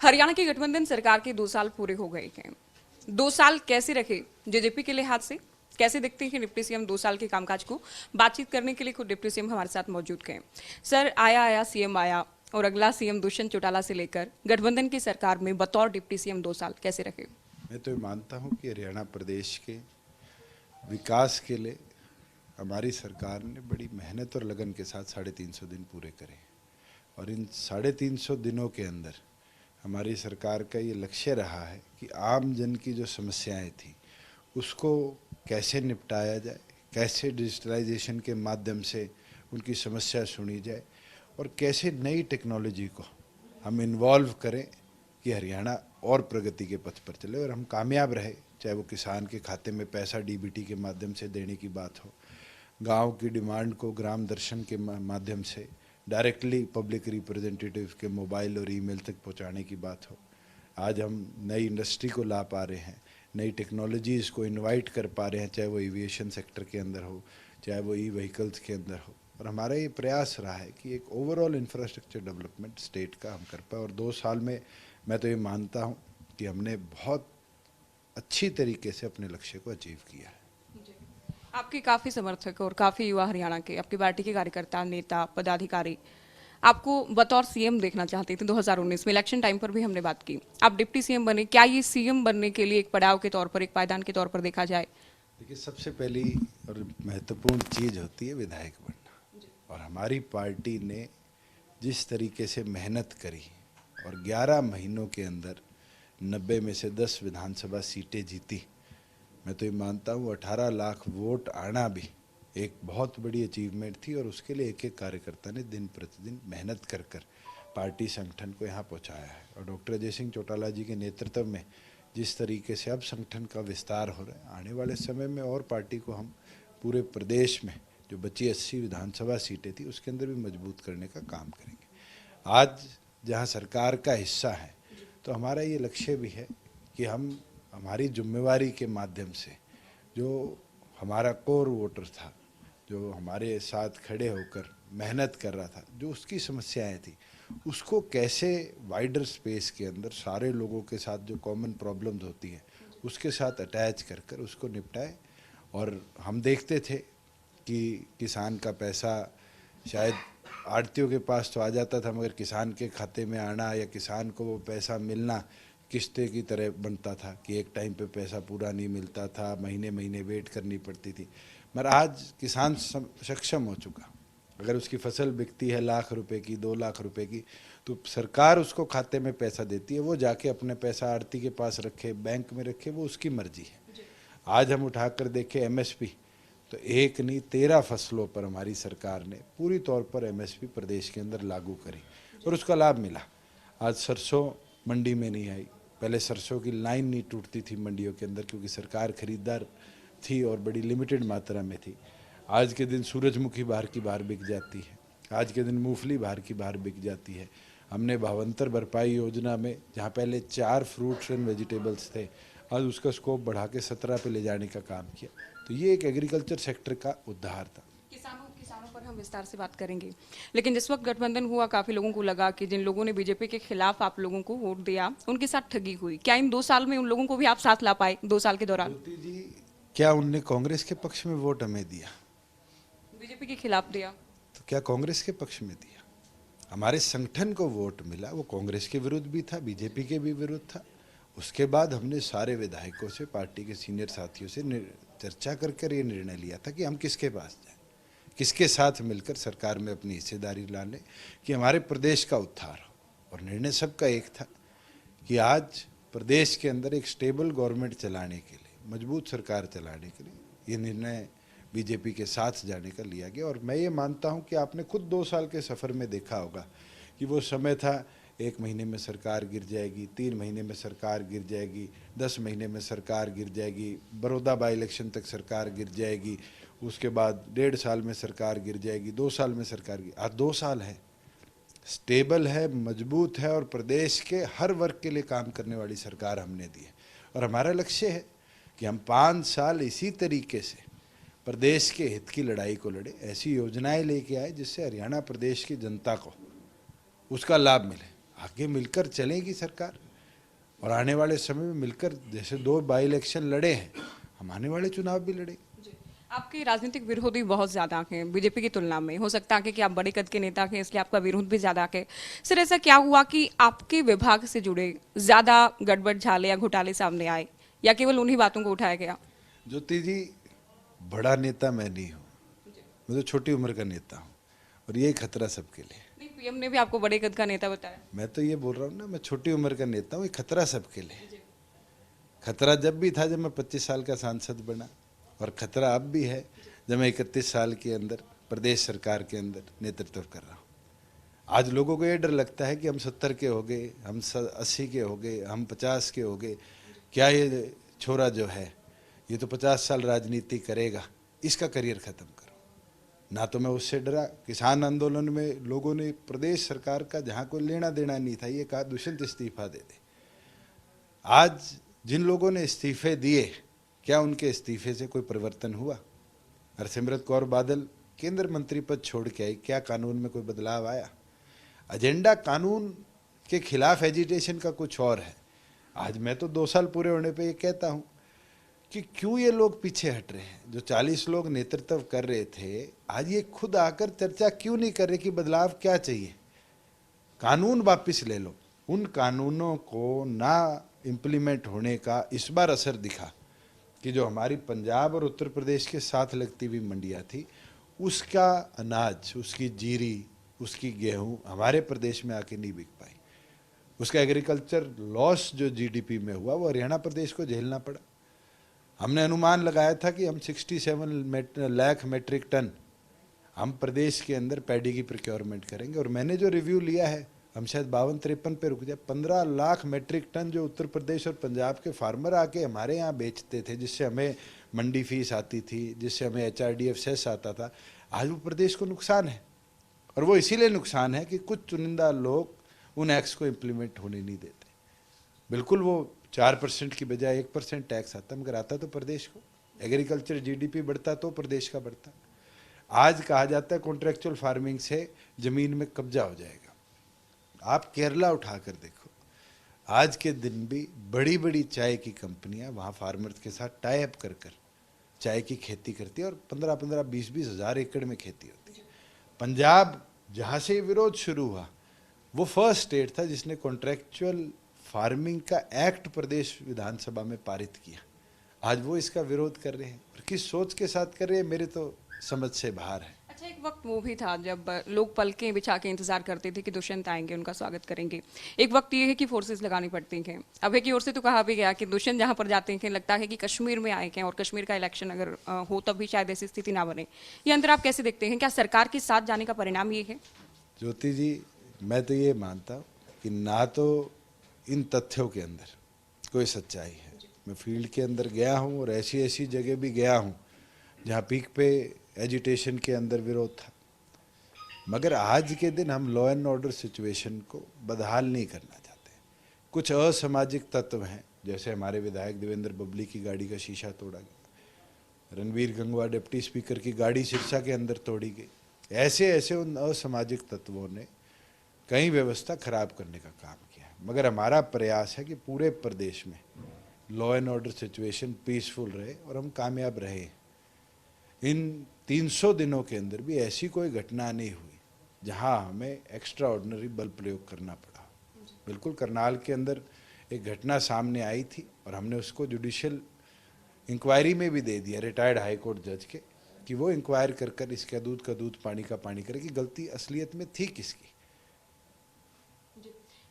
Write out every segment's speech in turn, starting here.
हरियाणा की गठबंधन सरकार के 2 साल पूरे हो गए हैं। 2 साल कैसे रखे जेजेपी के लिहाज से? कैसे देखते हैं डिप्टी सीएम 2 साल के कामकाज को? बातचीत करने के लिए खुद डिप्टी सीएम हमारे साथ मौजूद हैं। सर, आया आया सीएम आया और अगला सीएम दुष्यंत चौटाला से लेकर गठबंधन की सरकार में बतौर डिप्टी सीएम 2 साल कैसे रखे? मैं तो ये मानता हूँ कि हरियाणा प्रदेश के विकास के लिए हमारी सरकार ने बड़ी मेहनत और लगन के साथ 350 दिन पूरे करे और इन 350 दिनों के अंदर हमारी सरकार का ये लक्ष्य रहा है कि आम जन की जो समस्याएं थी उसको कैसे निपटाया जाए, कैसे डिजिटलाइजेशन के माध्यम से उनकी समस्या सुनी जाए और कैसे नई टेक्नोलॉजी को हम इन्वॉल्व करें कि हरियाणा और प्रगति के पथ पर चले और हम कामयाब रहे। चाहे वो किसान के खाते में पैसा डीबीटी के माध्यम से देने की बात हो, गांव की डिमांड को ग्राम दर्शन के माध्यम से डायरेक्टली पब्लिक रिप्रेजेंटेटिव के मोबाइल और ईमेल तक पहुंचाने की बात हो। आज हम नई इंडस्ट्री को ला पा रहे हैं, नई टेक्नोलॉजीज़ को इनवाइट कर पा रहे हैं, चाहे वो एविएशन सेक्टर के अंदर हो, चाहे वो ई व्हीकल्स के अंदर हो। और हमारा ये प्रयास रहा है कि एक ओवरऑल इंफ्रास्ट्रक्चर डेवलपमेंट स्टेट का हम कर पाए और 2 साल में मैं तो ये मानता हूँ कि हमने बहुत अच्छी तरीके से अपने लक्ष्य को अचीव किया है। आपके काफी समर्थक और काफी युवा हरियाणा के, आपकी पार्टी के कार्यकर्ता, नेता, पदाधिकारी आपको बतौर सीएम देखना चाहते थे। 2019 में इलेक्शन टाइम पर भी हमने बात की, आप डिप्टी सीएम बने। क्या ये सीएम बनने के लिए एक पड़ाव के तौर पर, एक पायदान के तौर पर देखा जाए? देखिए, सबसे पहली और महत्वपूर्ण चीज़ होती है विधायक बनना और हमारी पार्टी ने जिस तरीके से मेहनत करी और 11 महीनों के अंदर 90 में से 10 विधानसभा सीटें जीती। मैं तो ये मानता हूँ 18 लाख वोट आना भी एक बहुत बड़ी अचीवमेंट थी और उसके लिए एक एक कार्यकर्ता ने दिन प्रतिदिन मेहनत कर कर पार्टी संगठन को यहाँ पहुँचाया है। और डॉक्टर अजय सिंह चौटाला जी के नेतृत्व में जिस तरीके से अब संगठन का विस्तार हो रहा है, आने वाले समय में और पार्टी को हम पूरे प्रदेश में जो बची 80 विधानसभा सीटें थी उसके अंदर भी मजबूत करने का काम करेंगे। आज जहाँ सरकार का हिस्सा है तो हमारा ये लक्ष्य भी है कि हम हमारी जिम्मेवारी के माध्यम से जो हमारा कोर वोटर था, जो हमारे साथ खड़े होकर मेहनत कर रहा था, जो उसकी समस्याएं थी, उसको कैसे वाइडर स्पेस के अंदर सारे लोगों के साथ जो कॉमन प्रॉब्लम्स होती हैं उसके साथ अटैच कर कर उसको निपटाए। और हम देखते थे कि किसान का पैसा शायद आड़तियों के पास तो आ जाता था, मगर किसान के खाते में आना या किसान को वो पैसा मिलना किस्ते की तरह बनता था कि एक टाइम पे पैसा पूरा नहीं मिलता था, महीने महीने वेट करनी पड़ती थी। मगर आज किसान सक्षम हो चुका। अगर उसकी फसल बिकती है लाख रुपए की, 2 लाख रुपए की, तो सरकार उसको खाते में पैसा देती है, वो जाके अपने पैसा आड़ती के पास रखे, बैंक में रखे, वो उसकी मर्जी है। आज हम उठाकर देखें एमएसपी, तो एक नहीं 13 फसलों पर हमारी सरकार ने पूरी तौर पर एमएसपी प्रदेश के अंदर लागू करी और उसका लाभ मिला। आज सरसों मंडी में नहीं आई, पहले सरसों की लाइन नहीं टूटती थी मंडियों के अंदर क्योंकि सरकार खरीदार थी और बड़ी लिमिटेड मात्रा में थी। आज के दिन सूरजमुखी बाहर की बाहर बिक जाती है, आज के दिन मूंगफली बाहर की बाहर बिक जाती है। हमने भावांतर भरपाई योजना में जहाँ पहले 4 फ्रूट्स एंड वेजिटेबल्स थे, आज उसका स्कोप बढ़ा के 17 पे ले जाने का काम किया। तो ये एक एग्रीकल्चर सेक्टर का उद्धार था। किसानों पर हम विस्तार से बात करेंगे, लेकिन जिस वक्त गठबंधन हुआ काफी लोगों को लगा कि जिन लोगों ने बीजेपी के खिलाफ आप लोगों को वोट दिया उनके साथ ठगी हुई। क्या इन 2 साल में उन लोगों को भी आप साथ ला पाए? 2 साल के दौरान ज्योति जी, क्या उनने कांग्रेस के पक्ष में वोट हमें दिया? बीजेपी के खिलाफ दिया। तो क्या कांग्रेस के पक्ष में दिया? हमारे संगठन को वोट मिला, वो कांग्रेस के विरुद्ध भी था, बीजेपी के भी विरुद्ध था। उसके बाद हमने सारे विधायकों से, पार्टी के सीनियर साथियों से चर्चा कर ये निर्णय लिया था कि हम किसके पास जाएं, किसके साथ मिलकर सरकार में अपनी हिस्सेदारी ला लें कि हमारे प्रदेश का उद्धार हो। और निर्णय सबका एक था कि आज प्रदेश के अंदर एक स्टेबल गवर्नमेंट चलाने के लिए, मजबूत सरकार चलाने के लिए ये निर्णय बीजेपी के साथ जाने का लिया गया। और मैं ये मानता हूँ कि आपने खुद 2 साल के सफ़र में देखा होगा कि वो समय था 1 महीने में सरकार गिर जाएगी, 3 महीने में सरकार गिर जाएगी, 10 महीने में सरकार गिर जाएगी, बड़ौदा बाई इलेक्शन तक सरकार गिर जाएगी, उसके बाद 1.5 साल में सरकार गिर जाएगी, 2 साल में सरकार गिर। आज 2 साल है, स्टेबल है, मजबूत है और प्रदेश के हर वर्ग के लिए काम करने वाली सरकार हमने दी है। और हमारा लक्ष्य है कि हम 5 साल इसी तरीके से प्रदेश के हित की लड़ाई को लड़े, ऐसी योजनाएं लेके आए जिससे हरियाणा प्रदेश की जनता को उसका लाभ मिले। आगे मिलकर चलेगी सरकार और आने वाले समय में मिलकर, जैसे 2 बाई इलेक्शन लड़े हैं, हम आने वाले चुनाव भी लड़ेंगे। आपके राजनीतिक विरोधी बहुत ज्यादा हैं बीजेपी की तुलना में। हो सकता है कि आप बड़े कद के नेता हैं, इसलिए आपका विरोध भी ज्यादा है। सर, ऐसा क्या हुआ कि आपके विभाग से जुड़े ज्यादा गड़बड़ झाले या घोटाले सामने आए, या केवल उन्हीं बातों को उठाया गया? ज्योति जी, बड़ा नेता मैं नहीं हूँ, मैं तो छोटी उम्र का नेता हूँ, और ये खतरा सबके लिए। नहीं, पीएम ने भी आपको बड़े कद का नेता बताया। मैं तो ये बोल रहा हूँ ना, मैं छोटी उम्र का नेता हूँ, ये खतरा सबके लिए। खतरा जब भी था जब मैं 25 साल का सांसद बना, और खतरा अब भी है जब मैं 31 साल के अंदर प्रदेश सरकार के अंदर नेतृत्व कर रहा हूँ। आज लोगों को ये डर लगता है कि हम 70 के हो गए, हम 80 के हो गए, हम 50 के हो गए, क्या ये छोरा जो है ये तो 50 साल राजनीति करेगा, इसका करियर खत्म करो। ना तो मैं उससे डरा। किसान आंदोलन में लोगों ने प्रदेश सरकार का जहाँ कोई लेना देना नहीं था, ये कहा दुष्यंत इस्तीफा दे दे। आज जिन लोगों ने इस्तीफे दिए, क्या उनके इस्तीफे से कोई परिवर्तन हुआ? हरसिमरत कौर बादल केंद्र मंत्री पद छोड़ के आई, क्या कानून में कोई बदलाव आया? एजेंडा कानून के खिलाफ एजिटेशन का कुछ और है। आज मैं तो 2 साल पूरे होने पे ये कहता हूँ कि क्यों ये लोग पीछे हट रहे हैं। जो 40 लोग नेतृत्व कर रहे थे, आज ये खुद आकर चर्चा क्यों नहीं कर रहे कि बदलाव क्या चाहिए? कानून वापस ले लो। उन कानूनों को ना इम्प्लीमेंट होने का इस बार असर दिखा कि जो हमारी पंजाब और उत्तर प्रदेश के साथ लगती हुई मंडियाँ थी, उसका अनाज, उसकी जीरी, उसकी गेहूं हमारे प्रदेश में आके नहीं बिक पाई। उसका एग्रीकल्चर लॉस जो जीडीपी में हुआ, वो हरियाणा प्रदेश को झेलना पड़ा। हमने अनुमान लगाया था कि हम 67 लाख मेट्रिक टन हम प्रदेश के अंदर पैडी की प्रोक्योरमेंट करेंगे, और मैंने जो रिव्यू लिया है, हम शायद 52-53 पे रुक जाए। 15 लाख मेट्रिक टन जो उत्तर प्रदेश और पंजाब के फार्मर आके हमारे यहाँ बेचते थे, जिससे हमें मंडी फीस आती थी, जिससे हमें HRDF सेस आता था, आज वो प्रदेश को नुकसान है। और वो इसीलिए नुकसान है कि कुछ चुनिंदा लोग उन एक्ट को इम्प्लीमेंट होने नहीं देते। बिल्कुल वो 4% की बजाय 1% टैक्स आता, मगर आता तो प्रदेश को। एग्रीकल्चर जीडीपी बढ़ता तो प्रदेश का बढ़ता। आज कहा जाता है कॉन्ट्रेक्चुअल फार्मिंग से जमीन में कब्जा हो जाएगा। आप केरला उठाकर देखो, आज के दिन भी बड़ी बड़ी चाय की कंपनियां वहाँ फार्मर्स के साथ टाई अप कर कर चाय की खेती करती है, और 15-15, 20-20 हज़ार एकड़ में खेती होती है। पंजाब, जहाँ से विरोध शुरू हुआ, वो फर्स्ट स्टेट था जिसने कॉन्ट्रेक्चुअल फार्मिंग का एक्ट प्रदेश विधानसभा में पारित किया। आज वो इसका विरोध कर रहे हैं, और किस सोच के साथ कर रहे हैं, मेरे तो समझ से बाहर है। अच्छा, एक वक्त वो भी था जब लोग पलकें बिछा के इंतजार करते थे कि दुष्यंत आएंगे, उनका स्वागत करेंगे। एक वक्त ये है कि फोर्सेस लगानी पड़ती हैं। अभय की ओर से तो कहा भी गया कि दुष्यंत जहां पर जाते हैं लगता है कि कश्मीर में आए हैं, और कश्मीर का इलेक्शन अगर हो तब भी शायद ऐसी स्थिति ना बने। ये अंतर आप कैसे देखते हैं? क्या सरकार के साथ जाने का परिणाम ये है? ज्योति जी, मैं तो ये मानता हूँ कि ना तो इन तथ्यों के अंदर कोई सच्चाई है। मैं फील्ड के अंदर गया हूँ, और ऐसी ऐसी जगह भी गया हूँ जहाँ पीक पे एजिटेशन के अंदर विरोध था, मगर आज के दिन हम लॉ एंड ऑर्डर सिचुएशन को बदहाल नहीं करना चाहते। कुछ असामाजिक तत्व हैं, जैसे हमारे विधायक देवेंद्र बबली की गाड़ी का शीशा तोड़ा गया, रणवीर गंगवा डिप्टी स्पीकर की गाड़ी सिरसा के अंदर तोड़ी गई। ऐसे ऐसे उन असामाजिक तत्वों ने कई व्यवस्था खराब करने का काम किया है। मगर हमारा प्रयास है कि पूरे प्रदेश में law and order situation peaceful रहे और हम कामयाब रहे। इन 300 दिनों के अंदर भी ऐसी कोई घटना नहीं हुई जहां हमें एक्स्ट्रा ऑर्डिनरी बल प्रयोग करना पड़ा। बिल्कुल करनाल के अंदर एक घटना सामने आई थी, और हमने उसको जुडिशियल इंक्वायरी में भी दे दिया रिटायर्ड हाई कोर्ट जज के, कि वो इंक्वायर कर कर इसका दूध का दूध पानी का पानी करे कि गलती असलियत में थी किसकी।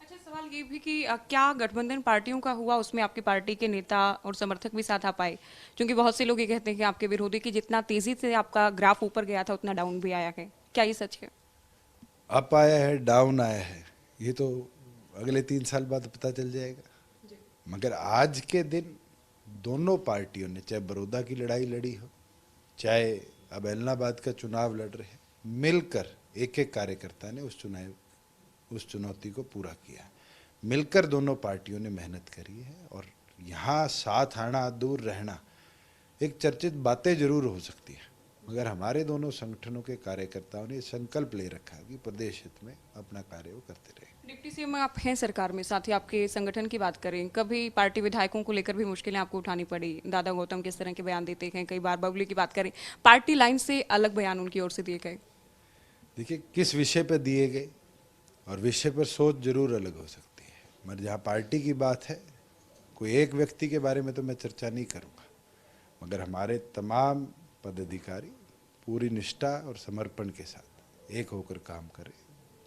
अच्छा, सवाल ये भी कि क्या गठबंधन पार्टियों का हुआ, उसमें आपकी पार्टी के नेता और समर्थक भी साथ आ पाए? क्योंकि बहुत से लोग ये कहते हैं कि आपके विरोधी की जितना तेजी से आपका ग्राफ ऊपर गया था उतना डाउन भी आया है। क्या ये सच है? अप आया है, डाउन आया है, ये तो अगले 3 साल बाद पता चल जाएगा। मगर आज के दिन दोनों पार्टियों ने, चाहे बड़ौदा की लड़ाई लड़ी हो, चाहे अब एलनाबाद का चुनाव लड़ रहे हैं, मिलकर एक एक कार्यकर्ता ने उस चुनौती को पूरा किया। मिलकर दोनों पार्टियों ने मेहनत करी है, और यहाँ साथ आना दूर रहना एक चर्चित बातें जरूर हो सकती है, मगर हमारे दोनों संगठनों के कार्यकर्ताओं ने संकल्प ले रखा कि प्रदेश हित में अपना कार्य वो करते रहे। डिप्टी सीएम आप हैं सरकार में, साथ ही आपके संगठन की बात करें, कभी पार्टी विधायकों को लेकर भी मुश्किलें आपको उठानी पड़ी? दादा गौतम किस तरह के बयान देते हैं, कई बार बबली की बात करें, पार्टी लाइन से अलग बयान उनकी ओर से दिए गए। देखिए, किस विषय पर दिए गए और विषय पर सोच जरूर अलग हो सकती है, मगर जहाँ पार्टी की बात है, कोई एक व्यक्ति के बारे में तो मैं चर्चा नहीं करूँगा, मगर हमारे तमाम पदाधिकारी पूरी निष्ठा और समर्पण के साथ एक होकर काम करें।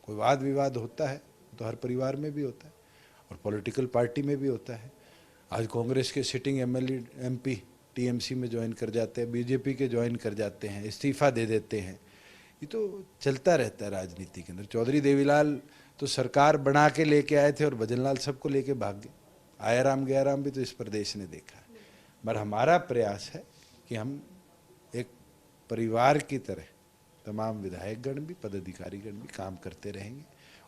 कोई वाद विवाद होता है तो हर परिवार में भी होता है और पॉलिटिकल पार्टी में भी होता है। आज कांग्रेस के सिटिंग एमएलए एमपी टीएमसी में ज्वाइन कर जाते हैं, बीजेपी के ज्वाइन कर जाते हैं, इस्तीफा दे देते हैं। ये तो चलता रहता है राजनीति के अंदर। चौधरी देवीलाल तो सरकार बना के लेके आए थे और भजनलाल सबको लेके भाग गए। आया राम गया राम भी तो इस प्रदेश ने देखा है। पर हमारा प्रयास है कि हम एक परिवार की तरह तमाम विधायकगण भी पदाधिकारीगण भी काम करते रहेंगे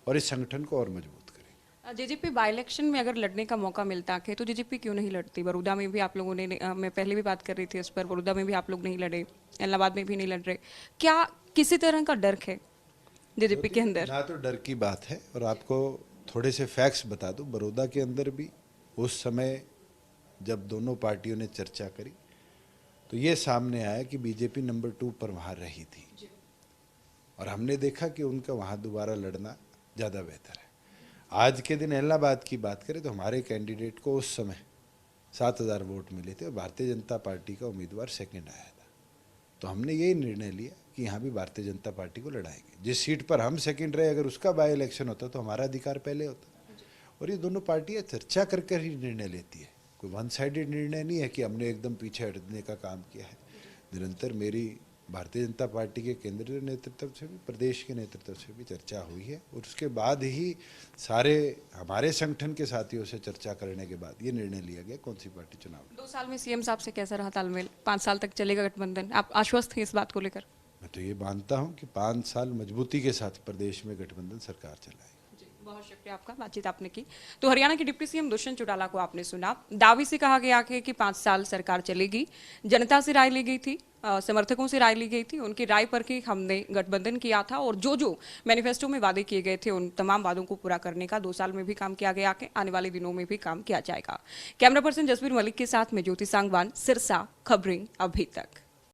और इस संगठन को और मजबूत करेंगे। जेजेपी बाई इलेक्शन में अगर लड़ने का मौका मिलता है तो जेजेपी क्यों नहीं लड़ती? बड़ौदा में भी आप लोगों ने, मैं पहले भी बात कर रही थी इस पर, बड़ौदा में भी आप लोग नहीं लड़े, इलाहाबाद में भी नहीं लड़ रहे। क्या किसी तरह का डर है जेजेपी के अंदर? ना तो डर की बात है, और आपको थोड़े से फैक्ट्स बता दूं। बड़ौदा के अंदर भी उस समय जब दोनों पार्टियों ने चर्चा करी तो ये सामने आया कि बीजेपी नंबर 2 पर वहाँ रही थी और हमने देखा कि उनका वहाँ दोबारा लड़ना ज़्यादा बेहतर है। आज के दिन इलाहाबाद की बात करें तो हमारे कैंडिडेट को उस समय 7,000 वोट मिले थे और भारतीय जनता पार्टी का उम्मीदवार सेकंड आया था। तो हमने यही निर्णय लिया कि यहाँ भी भारतीय जनता पार्टी को लड़ाएंगे। जिस सीट पर हम सेकंड रहे, अगर उसका बाई इलेक्शन होता तो हमारा अधिकार पहले होता। और ये दोनों पार्टियाँ चर्चा कर कर ही निर्णय लेती है। कोई वन साइडेड निर्णय नहीं है कि हमने एकदम पीछे हटने का काम किया है। निरंतर मेरी भारतीय जनता पार्टी के केंद्रीय नेतृत्व से भी, प्रदेश के नेतृत्व से भी चर्चा हुई है और उसके बाद ही सारे हमारे संगठन के साथियों से चर्चा करने के बाद ये निर्णय लिया गया कौन सी पार्टी चुनाव। 2 साल में सीएम साहब से कैसा रहा तालमेल? 5 साल तक चलेगा गठबंधन, आप आश्वस्त हैं इस बात को लेकर? मैं तो ये मानता हूँ कि 5 साल मजबूती के साथ प्रदेश में गठबंधन सरकार चलाएगी। बहुत शुक्रिया आपका, बातचीत आपने की। तो हरियाणा के डिप्टी सीएम दुष्यंत चौटाला को आपने सुना। दावे से कहा गया कि 5 साल सरकार चलेगी। जनता से राय ली गई थी, समर्थकों से राय ली गई थी, उनकी राय पर ही हमने गठबंधन किया था और जो जो मैनिफेस्टो में वादे किए गए थे उन तमाम वादों को पूरा करने का 2 साल में भी काम किया गया, आने वाले दिनों में भी काम किया जाएगा। कैमरा पर्सन जसवीर मलिक के साथ में ज्योति सांगवान, सिरसा खबरें अभी तक।